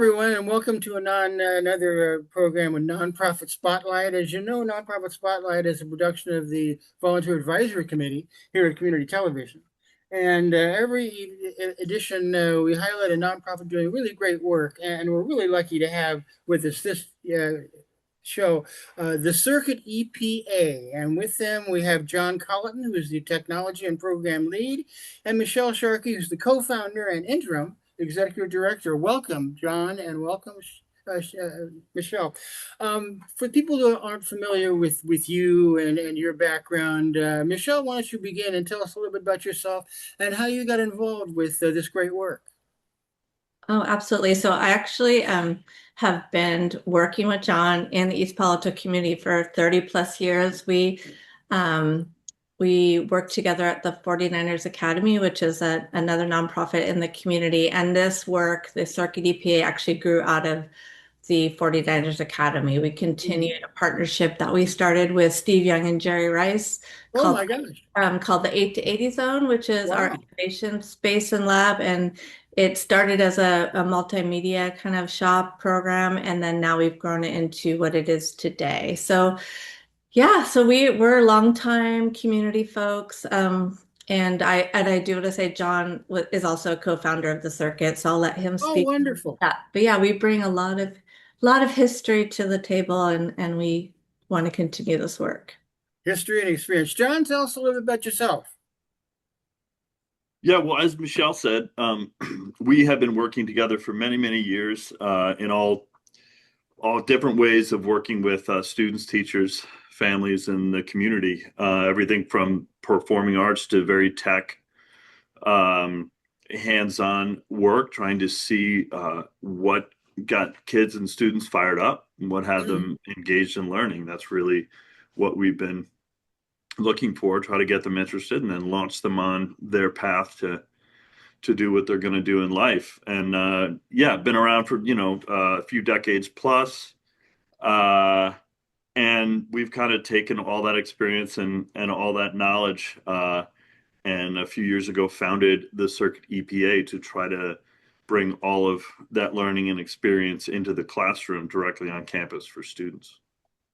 everyone, and welcome to another program with Nonprofit Spotlight. As you know, Nonprofit Spotlight is a production of the Volunteer Advisory Committee here at Community Television. And every edition, we highlight a nonprofit doing really great work, and we're really lucky to have with us this show, the Circuit EPA. And with them, we have John Colleton, who is the Technology and Program Lead, and Michele Sharkey, who's the co-founder and interim Executive Director. Welcome, John, and welcome, Michele. For people who aren't familiar with you and your background, Michele, why don't you begin and tell us a little bit about yourself and how you got involved with this great work? Oh, absolutely. So I actually have been working with John in the East Palo Alto community for 30 plus years. We work together at the 49ers Academy, which is another nonprofit in the community. And this work, the Circuit EPA, actually grew out of the 49ers Academy. We continued a partnership that we started with Steve Young and Jerry Rice Oh my gosh. called the 8 to 80 Zone, which is our Wow. innovation space and lab. And it started as a multimedia kind of shop program, and then now we've grown it into what it is today. So yeah, so we're longtime community folks. And I do want to say John is also a co-founder of the circuit, so I'll let him Oh, speak to wonderful. that. But yeah, we bring a lot of history to the table, and we want to continue this work. History and experience. John, tell us a little bit about yourself. Yeah, well, as Michele said, we have been working together for many, many years in all different ways of working with students, teachers, families, and the community. Everything from performing arts to very tech, hands-on work, trying to see what got kids and students fired up and what had them engaged in learning. That's really what we've been looking for, try to get them interested and then launch them on their path to do what they're going to do in life. And yeah, been around for, a few decades plus. And we've kind of taken all that experience and all that knowledge, and a few years ago founded the Circuit EPA to try to bring all of that learning and experience into the classroom directly on campus for students.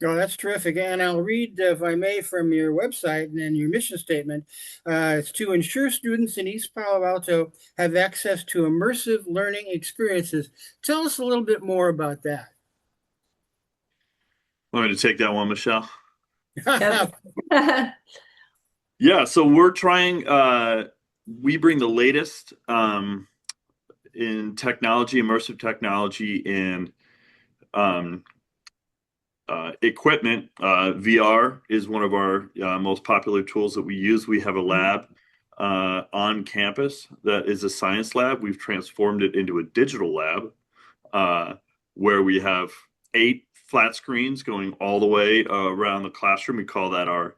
Oh, that's terrific. And I'll read, if I may, from your website and your mission statement. It's to ensure students in East Palo Alto have access to immersive learning experiences. Tell us a little bit more about that. Want me to take that one, Michele? Yep. Yeah, so we're trying, we bring the latest in technology, immersive technology, and equipment. VR is one of our most popular tools that we use. We have a lab on campus that is a science lab. We've transformed it into a digital lab where we have 8 flat screens going all the way around the classroom. We call that our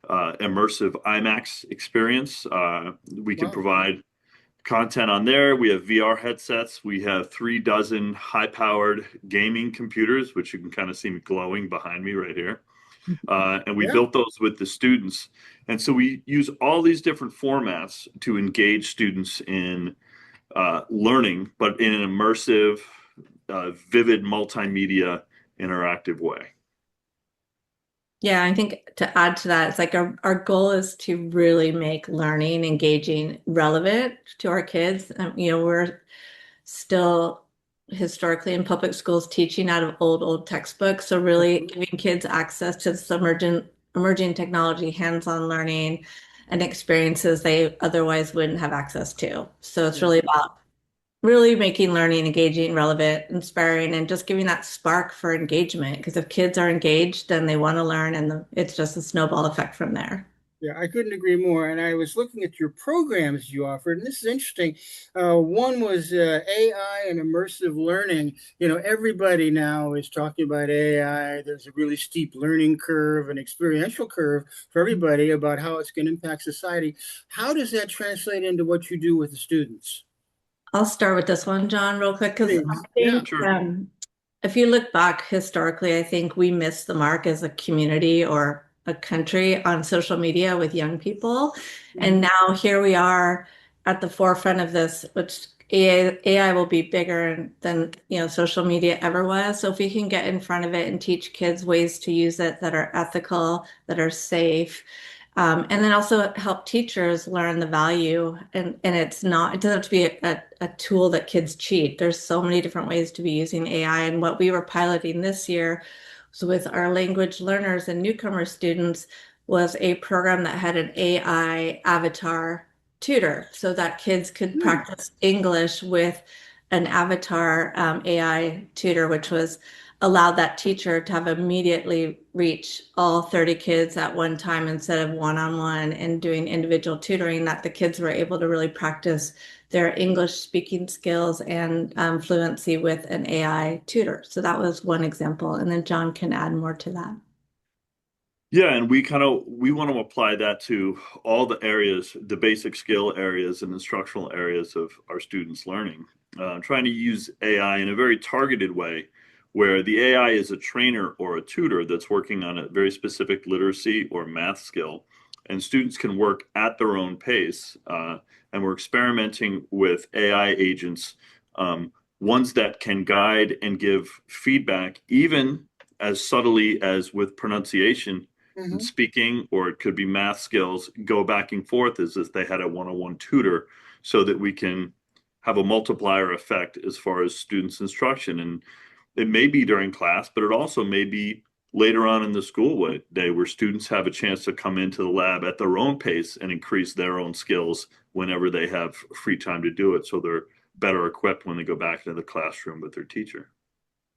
immersive IMAX experience. We can provide content on there. We have VR headsets. We have 36 high-powered gaming computers, which you can kind of see me glowing behind me right here. And we built those with the students. And so we use all these different formats to engage students in learning, but in an immersive, vivid, multimedia, interactive way. Yeah, I think to add to that, it's like our goal is to really make learning engaging, relevant to our kids. We're still historically in public schools teaching out of old textbooks. So really giving kids access to this emerging technology, hands-on learning, and experiences they otherwise wouldn't have access to. So it's really about really making learning engaging, relevant, inspiring, and just giving that spark for engagement. Because if kids are engaged, then they want to learn, and it's just a snowball effect from there. Yeah, I couldn't agree more. And I was looking at your programs you offered, and this is interesting. One was AI and immersive learning. Everybody now is talking about AI. There's a really steep learning curve, an experiential curve for everybody about how it's going to impact society. How does that translate into what you do with the students? I'll start with this one, John, real quick, because I Yeah, think sure. if you look back historically, I think we missed the mark as a community or a country on social media with young people. And now here we are at the forefront of this, which AI will be bigger than, social media ever was. So if we can get in front of it and teach kids ways to use it that are ethical, that are safe, and then also help teachers learn the value. And it doesn't have to be a tool that kids cheat. There's so many different ways to be using AI. And what we were piloting this year was with our language learners and newcomer students was a program that had an AI avatar tutor so that kids could practice English with an avatar AI tutor, which was allowed that teacher to have immediately reach all 30 kids at one time instead of one-on-one and doing individual tutoring, that the kids were able to really practice their English speaking skills and fluency with an AI tutor. So that was one example. And then John can add more to that. Yeah, and we want to apply that to all the areas, the basic skill areas and instructional areas of our students' learning. Trying to use AI in a very targeted way, where the AI is a trainer or a tutor that's working on a very specific literacy or math skill, and students can work at their own pace. And we're experimenting with AI agents, ones that can guide and give feedback, even as subtly as with pronunciation and speaking, or it could be math skills, go back and forth as if they had a one-on-one tutor, so that we can have a multiplier effect as far as students' instruction. And it may be during class, but it also may be later on in the school day, where students have a chance to come into the lab at their own pace and increase their own skills whenever they have free time to do it, so they're better equipped when they go back into the classroom with their teacher.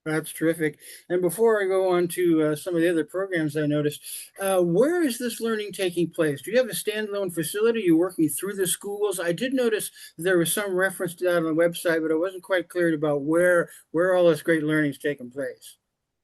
That's terrific. And before I go on to some of the other programs I noticed, where is this learning taking place? Do you have a standalone facility? Are you working through the schools? I did notice there was some reference to that on the website, but I wasn't quite clear about where all this great learning is taking place.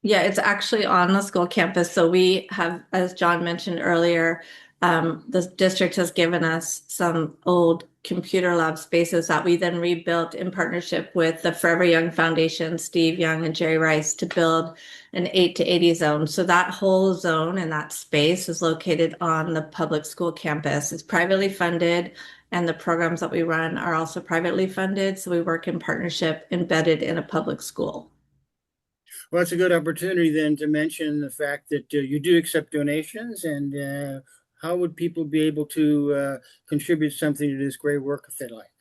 Yeah, it's actually on the school campus. So we have, as John mentioned earlier, the district has given us some old computer lab spaces that we then rebuilt in partnership with the Forever Young Foundation, Steve Young and Jerry Rice, to build an 8 to 80 zone. So that whole zone and that space is located on the public school campus. It's privately funded, and the programs that we run are also privately funded. So we work in partnership embedded in a public school. Well, it's a good opportunity then to mention the fact that you do accept donations, and how would people be able to contribute something to this great work if they'd like?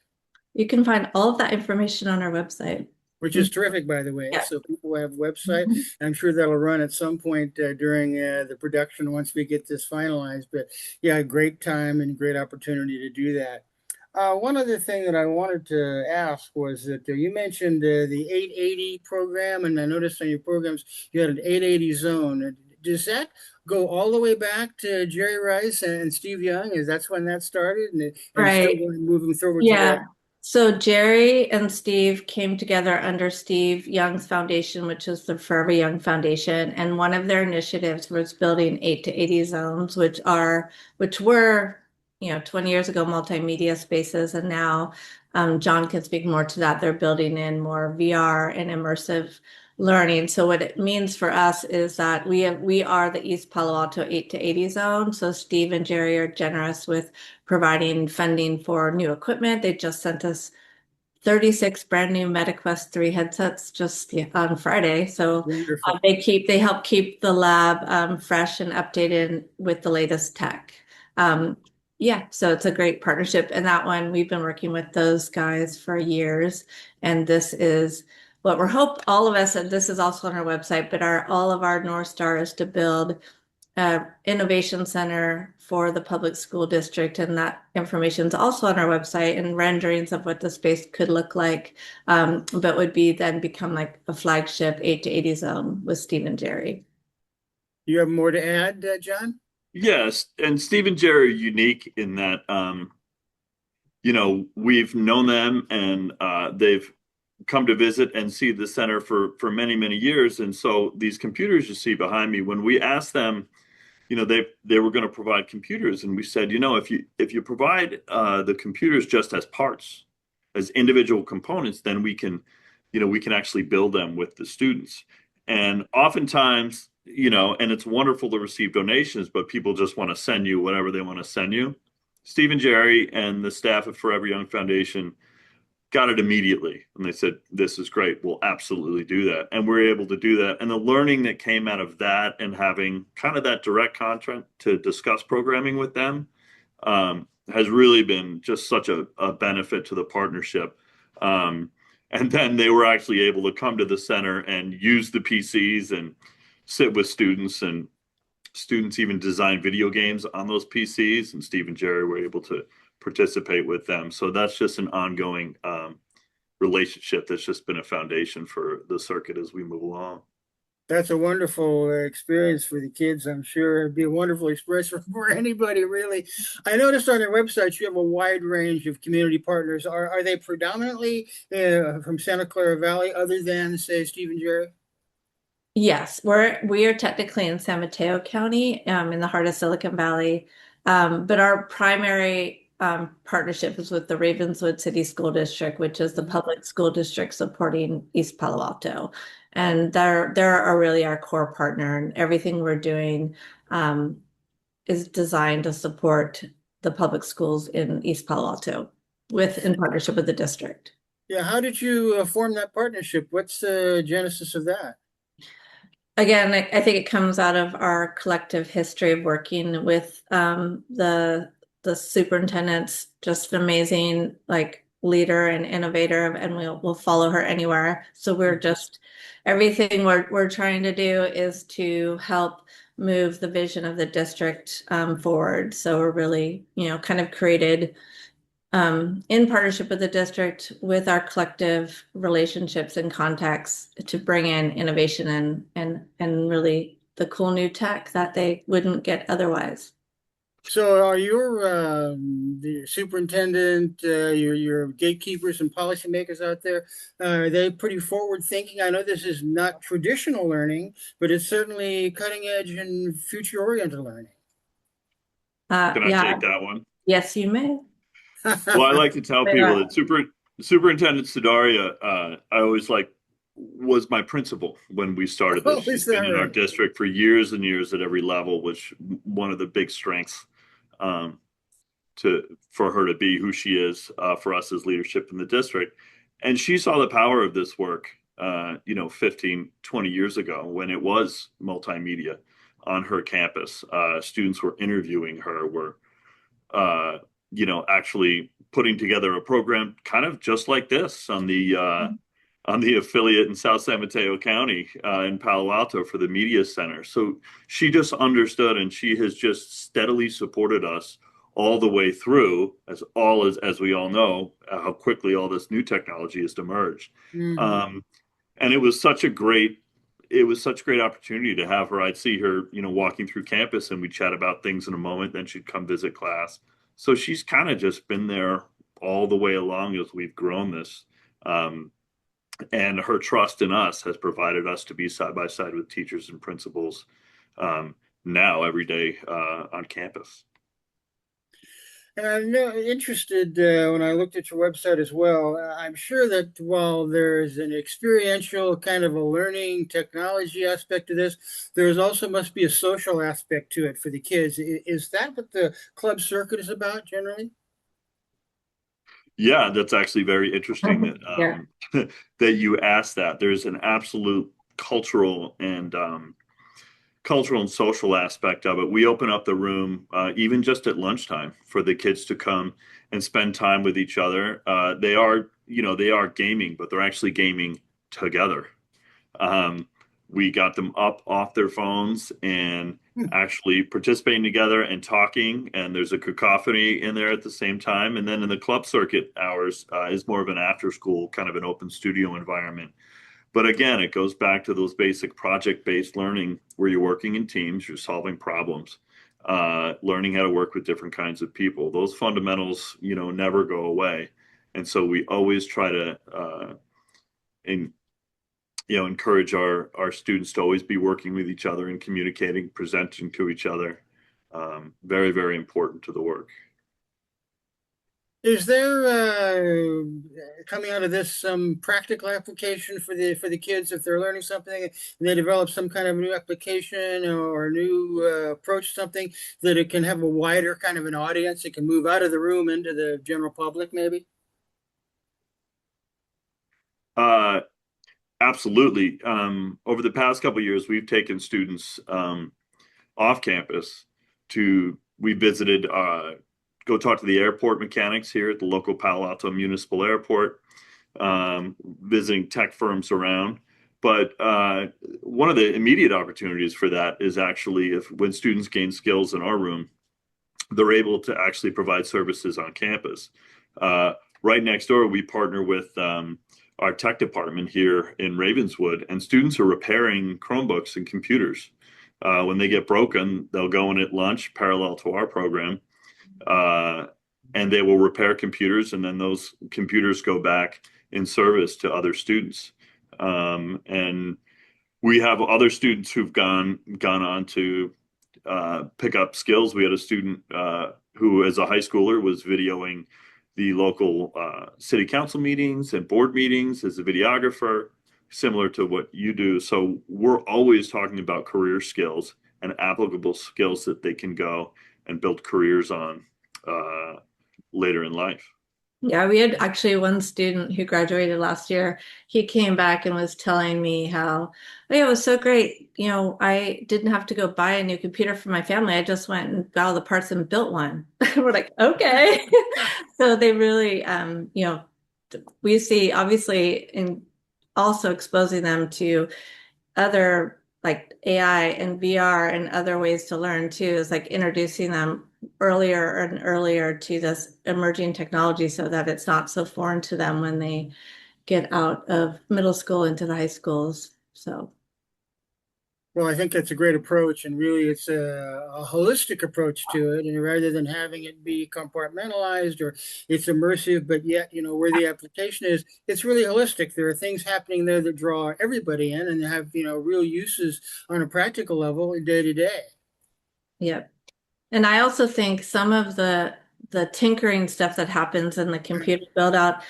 You can find all of that information on our website. Which is terrific, by the way. Yeah. So people have a website. I'm sure that'll run at some point during the production once we get this finalized. But yeah, great time and great opportunity to do that. One other thing that I wanted to ask was that you mentioned the 880 program, and I noticed on your programs you had an 880 zone. Does that go all the way back to Jerry Rice and Steve Young? Is that's when that started, and still Right. moving forward Yeah. today? So Jerry and Steve came together under Steve Young's foundation, which is the Forever Young Foundation. And one of their initiatives was building 8 to 80 zones, which were, 20 years ago, multimedia spaces. And now John can speak more to that. They're building in more VR and immersive learning. So what it means for us is that we are the East Palo Alto 8 to 80 zone. So Steve and Jerry are generous with providing funding for new equipment. They just sent us 36 brand new MetaQuest 3 headsets just on Friday. So Wonderful. they help keep the lab fresh and updated with the latest tech. Yeah, so it's a great partnership. And that one, we've been working with those guys for years. And this is what all of us, and this is also on our website, but all of our North Star is to build innovation center for the public school district, and that information is also on our website and renderings of what the space could look like, but would become like a flagship 8 to 80 zone with Steve and Jerry. You have more to add, John? Yes, and Steve and Jerry are unique in that, we've known them, and they've come to visit and see the center for many, many years. And so these computers you see behind me, when we asked them, they were going to provide computers, and we said, if you provide the computers just as parts, as individual components, then we can actually build them with the students. And oftentimes, and it's wonderful to receive donations, but people just want to send you whatever they want to send you. Steve and Jerry and the staff of Forever Young Foundation got it immediately. And they said, this is great. We'll absolutely do that. And we're able to do that. And the learning that came out of that and having kind of that direct content to discuss programming with them has really been just such a benefit to the partnership. And then they were actually able to come to the center and use the PCs and sit with students, and students even design video games on those PCs, and Steve and Jerry were able to participate with them. So that's just an ongoing relationship that's just been a foundation for the circuit as we move along. That's a wonderful experience for the kids, I'm sure. It'd be a wonderful experience for anybody, really. I noticed on your website you have a wide range of community partners. Are they predominantly from Santa Clara Valley, other than, say, Steve and Jerry? Yes, we are technically in San Mateo County, in the heart of Silicon Valley, but our primary partnership is with the Ravenswood City School District, which is the public school district supporting East Palo Alto, and they're are really our core partner, and everything we're doing is designed to support the public schools in East Palo Alto, in partnership with the district. Yeah, how did you form that partnership? What's the genesis of that? Again, I think it comes out of our collective history of working with the superintendent's just an amazing like leader and innovator, and we'll follow her anywhere. So we're just everything we're trying to do is to help move the vision of the district forward. So we're really, kind of created in partnership with the district, with our collective relationships and contacts, to bring in innovation and really the cool new tech that they wouldn't get otherwise. So are your the superintendent, your gatekeepers and policymakers out there, are they pretty forward thinking? I know this is not traditional learning, but it's certainly cutting edge and future oriented learning. Can I Yeah, take that one? yes, you may. Well, I like to tell people Yeah. that Superintendent Sidaria, I always like, was my principal when we started Oh, this. is She's that been in our right? district for years and years at every level, which one of the big strengths um, for her to be who she is for us as leadership in the district. And she saw the power of this work, 15, 20 years ago when it was multimedia on her campus. Students were interviewing her, were uh, actually putting together a program kind of just like this on the affiliate in South San Mateo County in Palo Alto for the media center. So she just understood, and she has just steadily supported us all the way through, as we all know how quickly all this new technology has emerged. Hmm. Um, and it was such a great opportunity to have her. I'd see her, walking through campus, and we'd chat about things in a moment. Then she'd come visit class. So she's kind of just been there all the way along as we've grown this. Um, and her trust in us has provided us to be side by side with teachers and principals um, now every day on campus. And I'm interested when I looked at your website as well. I'm sure that while there's an experiential kind of a learning technology aspect to this, there's also must be a social aspect to it for the kids. Is that what the club circuit is about generally? Yeah, that's actually very interesting that Yeah. that you asked that. There's an absolute cultural and social aspect of it. We open up the room even just at lunchtime for the kids to come and spend time with each other. They are gaming, but they're actually gaming together. Um, we got them up off their phones and Hmm. actually participating together and talking. And there's a cacophony in there at the same time. And then in the club circuit hours is more of an after school kind of an open studio environment. But again, it goes back to those basic project-based learning where you're working in teams, you're solving problems, learning how to work with different kinds of people. Those fundamentals, never go away. And so we always try to in, encourage our students to always be working with each other and communicating, presenting to each other. Very, very important to the work. Is there coming out of this some practical application for the kids if they're learning something and they develop some kind of new application or new approach to something that it can have a wider kind of an audience? It can move out of the room into the general public, maybe. Uh, Absolutely. Over the past couple of years, we've taken students off campus we visited, go talk to the airport mechanics here at the local Palo Alto Municipal Airport, visiting tech firms around. But one of the immediate opportunities for that is actually if when students gain skills in our room, they're able to actually provide services on campus. Uh, right next door, we partner with our tech department here in Ravenswood, and students are repairing Chromebooks and computers. When they get broken, they'll go in at lunch, parallel to our program, uh, and they will repair computers, and then those computers go back in service to other students. And we have other students who've gone on to pick up skills. We had a student who, as a high schooler, was videoing the local city council meetings and board meetings as a videographer, similar to what you do. So we're always talking about career skills and applicable skills that they can go and build careers on later in life. Yeah, we had actually one student who graduated last year. He came back and was telling me how, oh yeah, it was so great. You know, I didn't have to go buy a new computer for my family. I just went and got all the parts and built one. We're like, okay. So they really, you know, we see obviously in also exposing them to other like AI and VR and other ways to learn too is like introducing them earlier and earlier to this emerging technology so that it's not so foreign to them when they get out of middle school into the high schools. So, Well, I think that's a great approach, and really, it's a holistic approach to it. And rather than having it be compartmentalized or it's immersive, but yet, where the application is, it's really holistic. There are things happening there that draw everybody in and have, real uses on a practical level day to day. yep. And I also think some of the tinkering stuff that happens in the computer build out,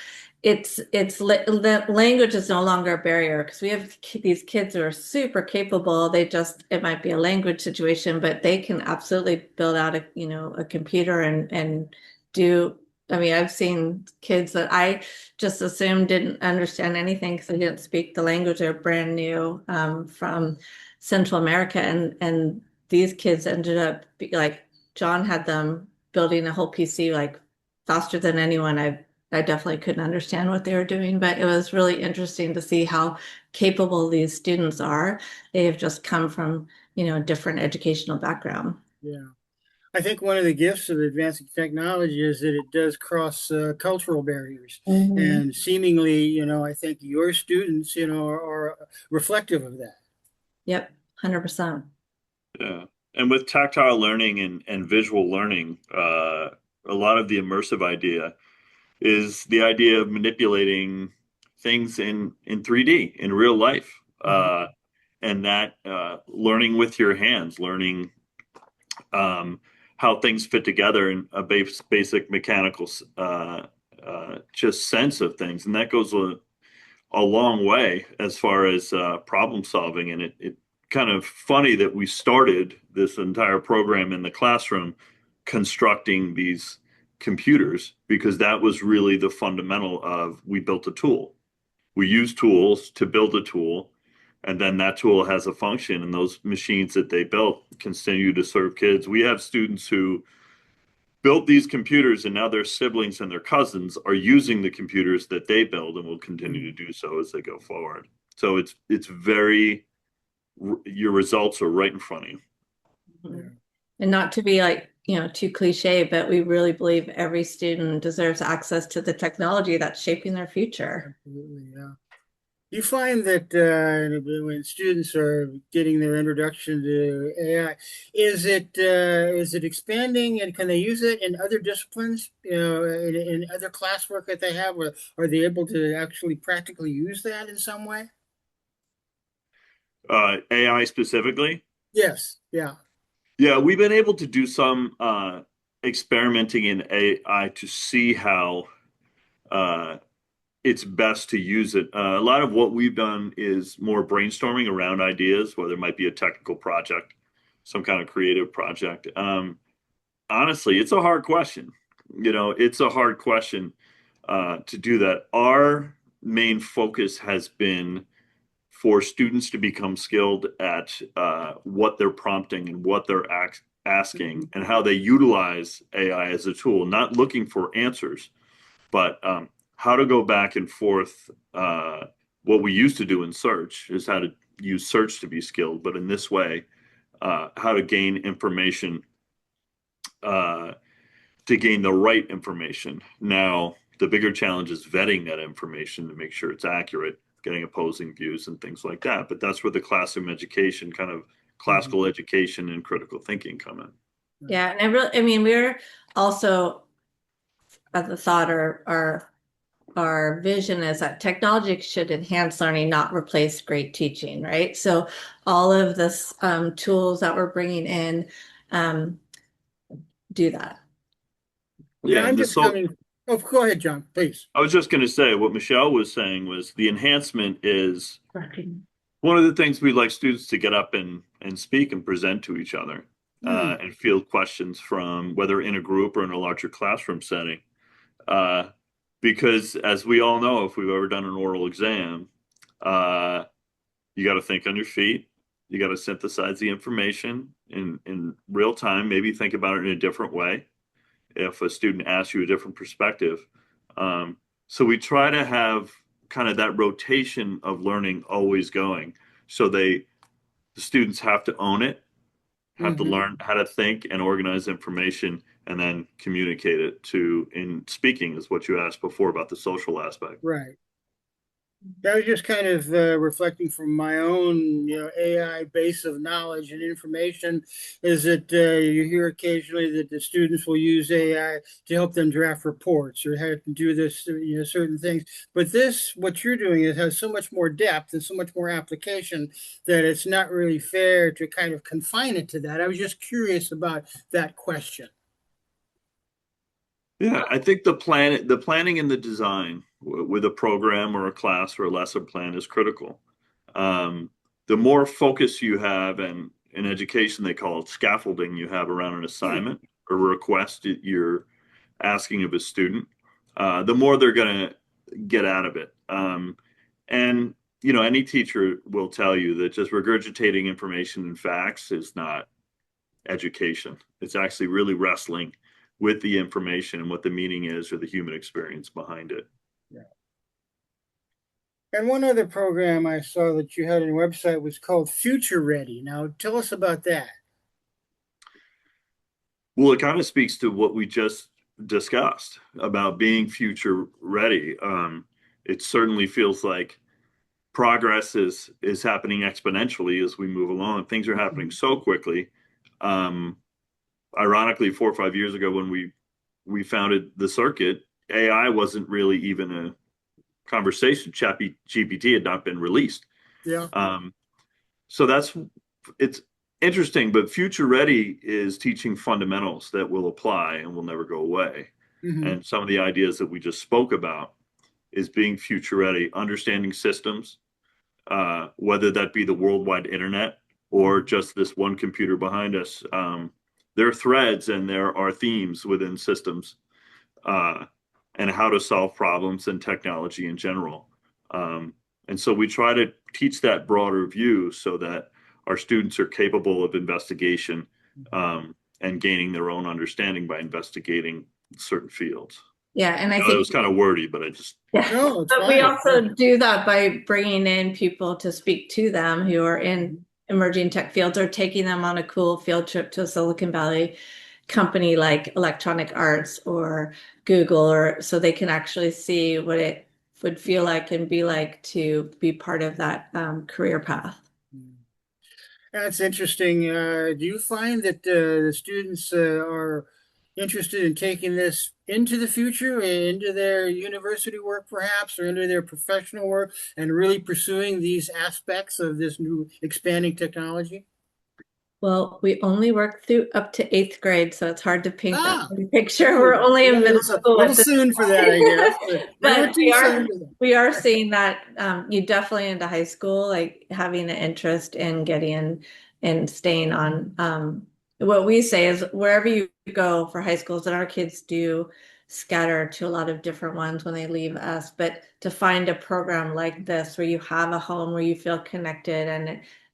the language is no longer a barrier because we have these kids who are super capable. It might be a language situation, but they can absolutely build out a computer and do. I mean, I've seen kids that I just assumed didn't understand anything because they didn't speak the language. They're brand new from Central America, and these kids ended up like John had them building a whole PC like faster than anyone. I definitely couldn't understand what they were doing, but it was really interesting to see how capable these students are. They have just come from, a different educational background. Yeah. I think one of the gifts of advancing technology is that it does cross cultural barriers. Mhm. And seemingly, I think your students, are reflective of that. Yep, 100%. Yeah. And with tactile learning and visual learning, a lot of the immersive idea is the idea of manipulating things in 3D in real life. Mhm. And that learning with your hands, learning how things fit together in a basic mechanical just sense of things. And that goes a long way as far as problem solving. And it kind of funny that we started this entire program in the classroom constructing these computers because that was really the fundamental of we built a tool. We use tools to build a tool, and then that tool has a function, and those machines that they built continue to serve kids. We have students who built these computers and now their siblings and their cousins are using the computers that they build and will continue to do so as they go forward. So it's very your results are right in front of you. Yeah. And not to be like, too cliche, but we really believe every student deserves access to the technology that's shaping their future. Absolutely, yeah. You find that when students are getting their introduction to AI, is it expanding and can they use it in other disciplines, in other classwork that they have, or are they able to actually practically use that in some way? AI specifically, Yes, yeah. yeah, we've been able to do some experimenting in AI to see how uh, it's best to use it. A lot of what we've done is more brainstorming around ideas, whether it might be a technical project, some kind of creative project. Honestly, it's a hard question. It's a hard question to do that. Our main focus has been for students to become skilled at what they're prompting and what they're asking and how they utilize AI as a tool, not looking for answers, but how to go back and forth. What we used to do in search is how to use search to be skilled, but in this way, how to gain information, to gain the right information. Now, the bigger challenge is vetting that information to make sure it's accurate, getting opposing views and things like that. But that's where the classroom education, kind of classical education and critical thinking come in. Yeah, and I mean, we're also at the thought our vision is that technology should enhance learning, not replace great teaching, right? So all of this tools that we're bringing in do that. Yeah, Yeah, I'm and just coming. Oh, go ahead, John, please. I was just going to say what Michele was saying was the enhancement is one of the things we like students to get up and speak and present to each other and field questions from whether in a group or in a larger classroom setting. Because as we all know, if we've ever done an oral exam, you got to think on your feet. You got to synthesize the information in real time, maybe think about it in a different way if a student asks you a different perspective. So we try to have kind of that rotation of learning always going. So the students have to own it, have to learn how to think and organize information, and then communicate it in speaking is what you asked before about the social aspect. Right. That was just kind of reflecting from my own, AI base of knowledge and information. Is that you hear occasionally that the students will use AI to help them draft reports or how to do this, certain things. But what you're doing, has so much more depth and so much more application that it's not really fair to kind of confine it to that. I was just curious about that question. Yeah, I think the planning and the design with a program or a class or a lesson plan is critical. The more focus you have, and in education they call it scaffolding, you have around an assignment or request that you're asking of a student, the more they're going to get out of it. And any teacher will tell you that just regurgitating information and facts is not education. It's actually really wrestling with the information and what the meaning is or the human experience behind it. Yeah. And one other program I saw that you had on your website was called Future Ready. Now, tell us about that. Well, it kind of speaks to what we just discussed about being future ready. It certainly feels like progress is happening exponentially as we move along. Things are happening so quickly. Ironically, 4 or 5 years ago when we founded the Circuit, AI wasn't really even a conversation. GPT had not been released. Yeah. So it's interesting, but Future Ready is teaching fundamentals that will apply and will never go away. And some of the ideas that we just spoke about is being future ready, understanding systems, whether that be the worldwide internet or just this one computer behind us. There are threads and there are themes within systems, and how to solve problems and technology in general. And so we try to teach that broader view so that our students are capable of investigation, and gaining their own understanding by investigating certain fields. Yeah, and I It think was kind of wordy, but No, it's but we fine. also do that by bringing in people to speak to them who are in emerging tech fields or taking them on a cool field trip to a Silicon Valley company like Electronic Arts or Google, or so they can actually see what it would feel like and be like to be part of that career path. That's interesting. Do you find that the students are interested in taking this into the future, into their university work perhaps, or into their professional work, and really pursuing these aspects of this new expanding technology? Well, we only work through up to 8th grade, so it's hard to paint that Ah, picture. We're only in middle it's a school little at this soon for that, I point. guess. But never But too soon for that. we are seeing that you definitely into high school, like having an interest in getting in and staying on. What we say is wherever you go for high schools that our kids do scatter to a lot of different ones when they leave us. But to find a program like this where you have a home where you feel connected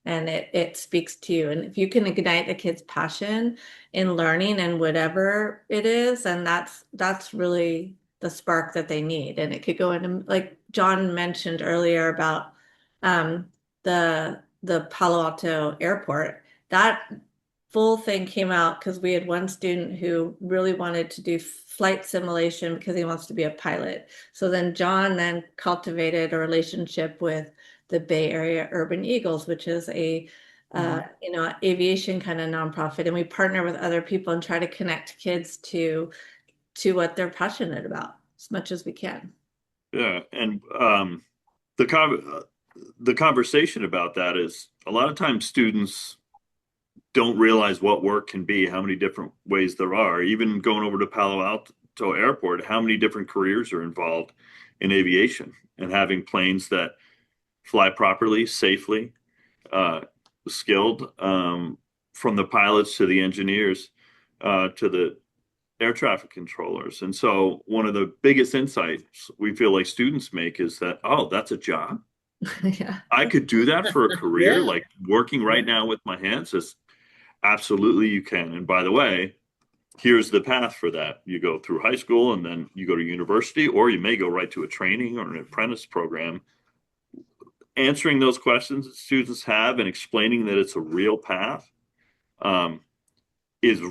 and it speaks to you. And if you can ignite the kids' passion in learning and whatever it is, and that's really the spark that they need. And it could go into, like John mentioned earlier about the Palo Alto airport. That full thing came out because we had one student who really wanted to do flight simulation because he wants to be a pilot. So then John then cultivated a relationship with the Bay Area Urban Eagles, which is a aviation kind of nonprofit, and we partner with other people and try to connect kids to what they're passionate about as much as we can. Yeah, and the conversation about that is a lot of times students don't realize what work can be, how many different ways there are. Even going over to Palo Alto Airport, how many different careers are involved in aviation, and having planes that fly properly, safely, skilled, from the pilots to the engineers, to the air traffic controllers. And so one of the biggest insights we feel like students make is that, oh, that's a job. Yeah. I could do that for a career, Yeah. like working right now with my hands. Is absolutely you can. And by the way, here's the path for that. You go through high school and then you go to university, or you may go right to a training or an apprentice program. Answering those questions that students have and explaining that it's a real path is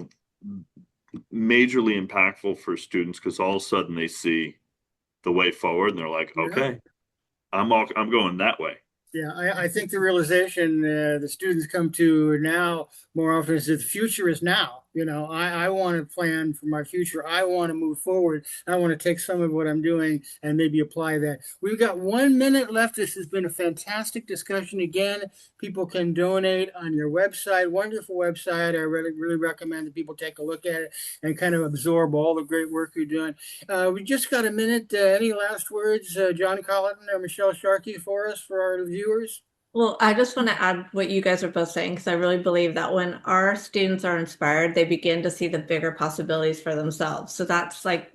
majorly impactful for students, because all of a sudden they see the way forward and they're like, Yeah. okay, I'm going that way. Yeah, I think the realization the students come to now more often is that the future is now. I want to plan for my future. I want to move forward. I want to take some of what I'm doing and maybe apply that. We've got 1 minute left. This has been a fantastic discussion. Again, people can donate on your website. Wonderful website. I really recommend that people take a look at it and kind of absorb all the great work you're doing. We just got a minute. Any last words, John Colleton or Michele Sharkey, for us, for our viewers? Well, I just want to add what you guys are both saying, because I really believe that when our students are inspired, they begin to see the bigger possibilities for themselves. So that's like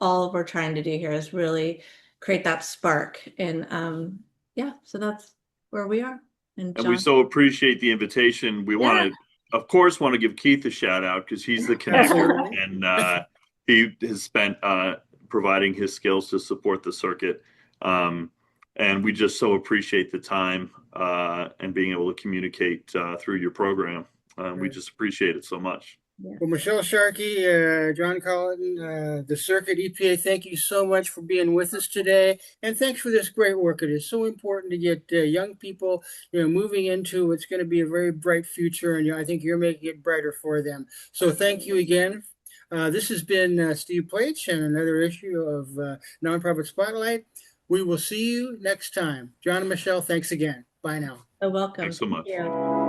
all we're trying to do here is really create that spark. And yeah, so that's where we are. And we John. so appreciate the invitation. We want to, of course, want to give Keith a shout out because he's the connector, and he has spent providing his skills to support the circuit. And we just so appreciate the time and being able to communicate through your program. We just appreciate it so much. Well, Michele Sharkey, John Colleton, the Circuit EPA, thank you so much for being with us today. And thanks for this great work. It is so important to get young people, moving into what's going to be a very bright future. And I think you're making it brighter for them. So thank you again. This has been Steve Plaich and another issue of Nonprofit Spotlight. We will see you next time. John and Michele, thanks again. Bye now. You're welcome. Thanks so much. Thank you.